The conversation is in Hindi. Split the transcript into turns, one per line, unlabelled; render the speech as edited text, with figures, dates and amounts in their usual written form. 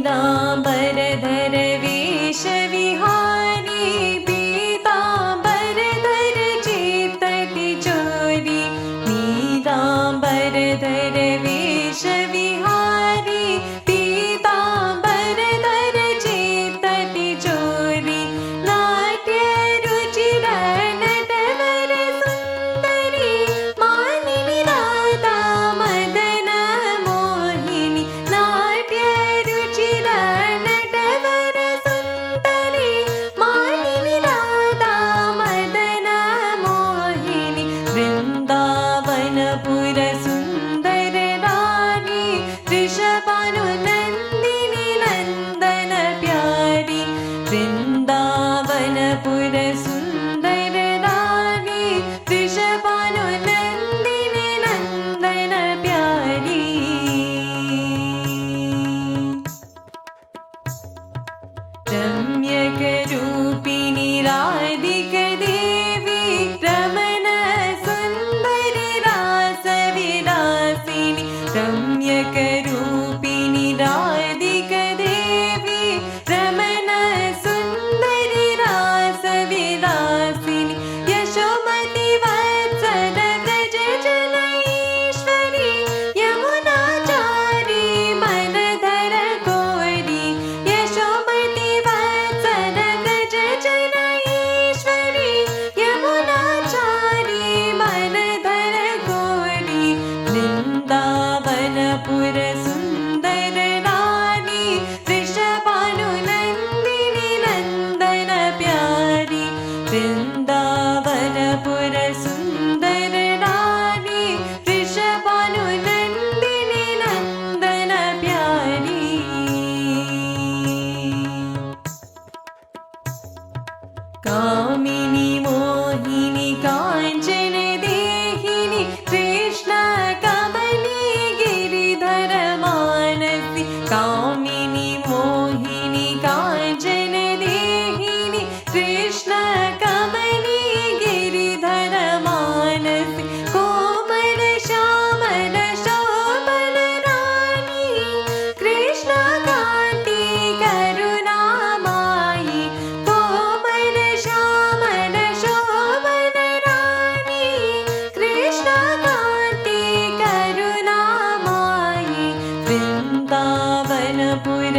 पीताम्बरधर वेशविहारी पीताम्बरधर चित्ततिजोरी पीताम्बरधर वेशविहारी पीताम्बरधर चित्ततिजोरी नाट्यरुचिर नटवर सुन्दरी मानिनी राधा मदन मोहिनी नाट्यरुचिर नटवर सुन्दरी मानिनी राधा मदन मोहिनी वृन्दावनपुर सुन्दर रानी वृषभानुनन्दिनी नन्दन प्यारी वृन्दावनपुर सुन्दर रानी वृषभानुनन्दिनी नन्दन प्यारी रम्यकरूपिणी राधिकदेवी रमण सुन्दरी रासविलासिनी रम्यकरूपिणी राधिकदेवी रमण सुन्दरी रासविलासिनी यशोमती वत्सल व्रज जनईश्वरी यमुनाचारी मनधर गौरी यशोमती वत्सल व्रज जनईश्वरी यमुनाचारी मनधर गौरी वृन्दावनपुर सुन्दर रानी वृषभानुनन्दिनी नन्दन प्यारी वृन्दावनपुर सुन्दर रानी वृषभानुनन्दिनी नन्दन प्यारी कामिनी मोहिनी काञ्चन देहिनी कृष्ण कमली गिरिधर मानसी कामिनी मोहिनी काञ्चन देहिनी कृष्ण कमली गिरिधर मानसी कोमल श्यामल शोभन रानी कृष्ण कान्ति करुणामायि कोमल श्यामल शोभन रानी कृष्ण कान्ति करुणामायि वृन्दावनपुर